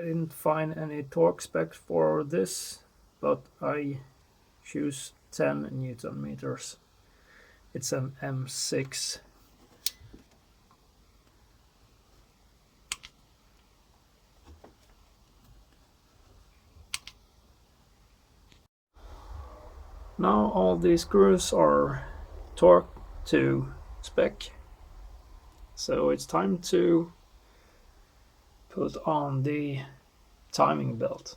I didn't find any torque specs for this, but I choose 10 Newton meters. It's an M6. Now all these screws are torqued to spec, so it's time to put on the timing belt.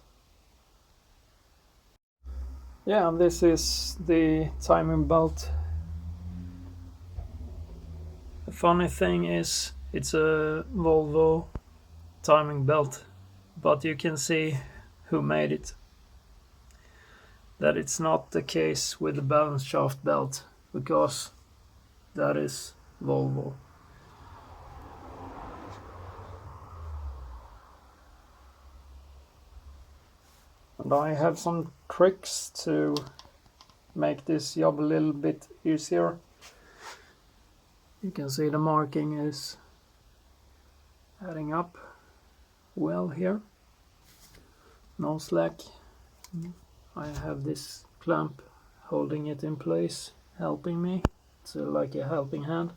Yeah, this is the timing belt. The funny thing is it's a Volvo timing belt, but you can see who made it. That it's not the case with the balance shaft belt, because that is Volvo. And I have some tricks to make this job a little bit easier. You can see the marking is adding up well here. No slack. I have this clamp holding it in place, helping me. It's like a helping hand.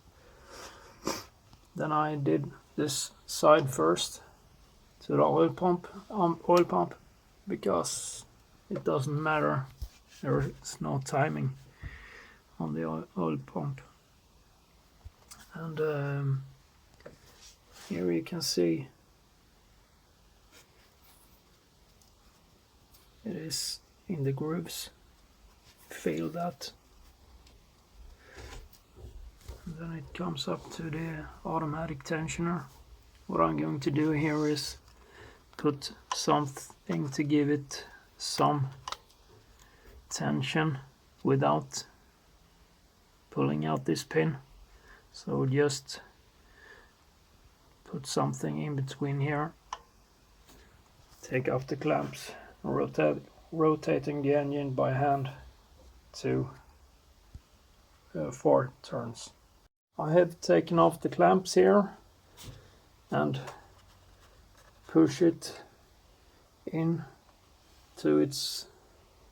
Then I did this side first to the oil pump, because it doesn't matter. There is no timing on the oil pump. And here you can see it is in the grooves. Feel that. And then it comes up to the automatic tensioner. What I'm going to do here is put something to give it some tension without pulling out this pin. So just put something in between here, take off the clamps, rotating the engine by hand to 4 turns. I have taken off the clamps here and push it in to its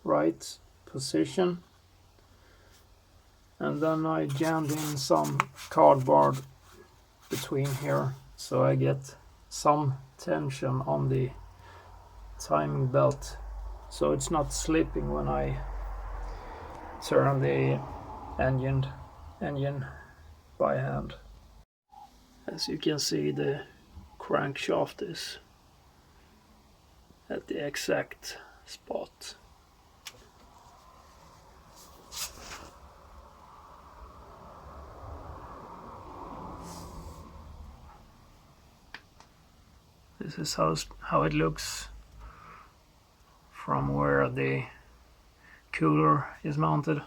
right position, and then I jammed in some cardboard between here so I get some tension on the timing belt, so it's not slipping when I turn the engine by hand. As you can see, the crankshaft is at the exact spot. This is how it looks from where the cooler is mounted.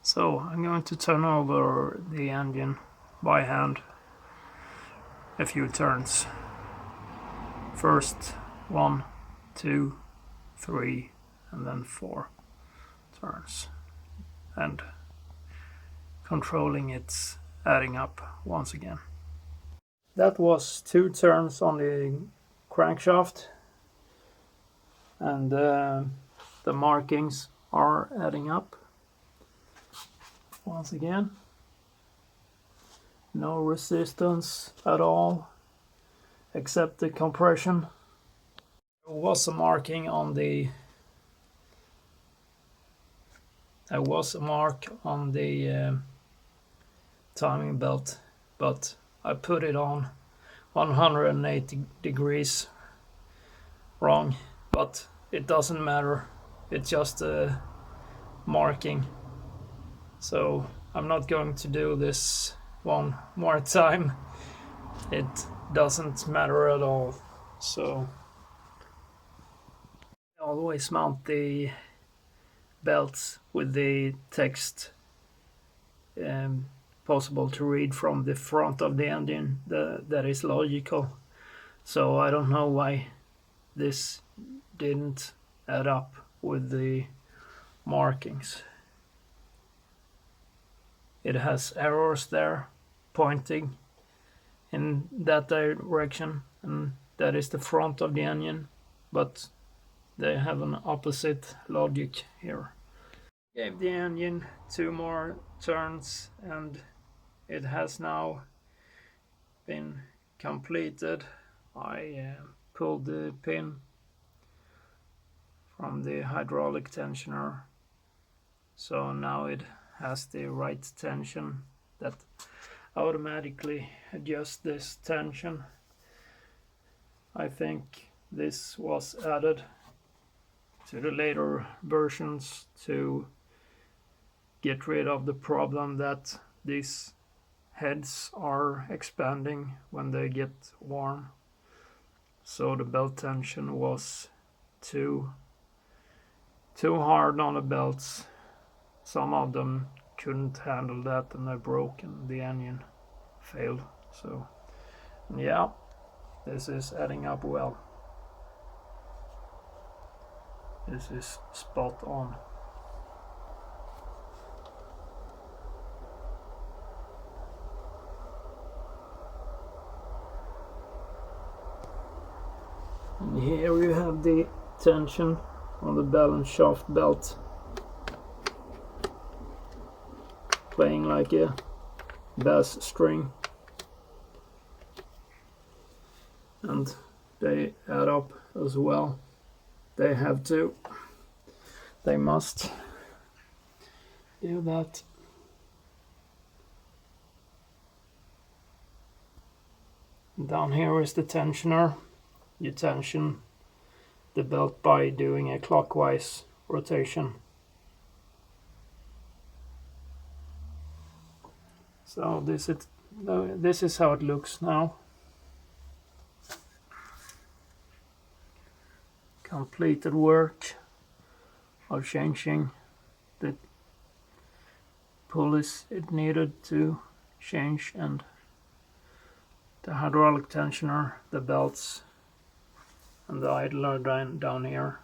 So I'm going to turn over the engine by hand a few turns. First 1, 2, 3 and then 4 turns, and controlling its adding up once again. That was 2 turns on the crankshaft, and the markings are adding up once again. No resistance at all except the compression. There was a marking on the timing belt, but I put it on 180 degrees wrong, but it doesn't matter, it's just a marking. So I'm not going to do this one more time. It doesn't matter at all. So I always mount the belts with the text possible to read from the front of the engine. That is logical. So I don't know why this didn't add up with the markings. it has arrows there pointing in that direction, and that is the front of the engine, but they have an opposite logic here. Gave the engine 2 more turns and it has now been completed. I pulled the pin from the hydraulic tensioner, so now it has the right tension that automatically adjusts this tension. I think this was added to the later versions to get rid of the problem that these heads are expanding when they get warm. So the belt tension was too hard on the belts. Some of them couldn't handle that and they broke and the engine failed. So yeah, this is adding up well. This is spot on. And here you have the tension on the balance shaft belt, playing like a bass string, and they add up as well. They have to, they must do that. Down here is the tensioner. You tension the belt by doing a clockwise rotation. So this is how it looks now. Completed work of changing the pulleys it needed to change, and the hydraulic tensioner, the belts, and the idler down here.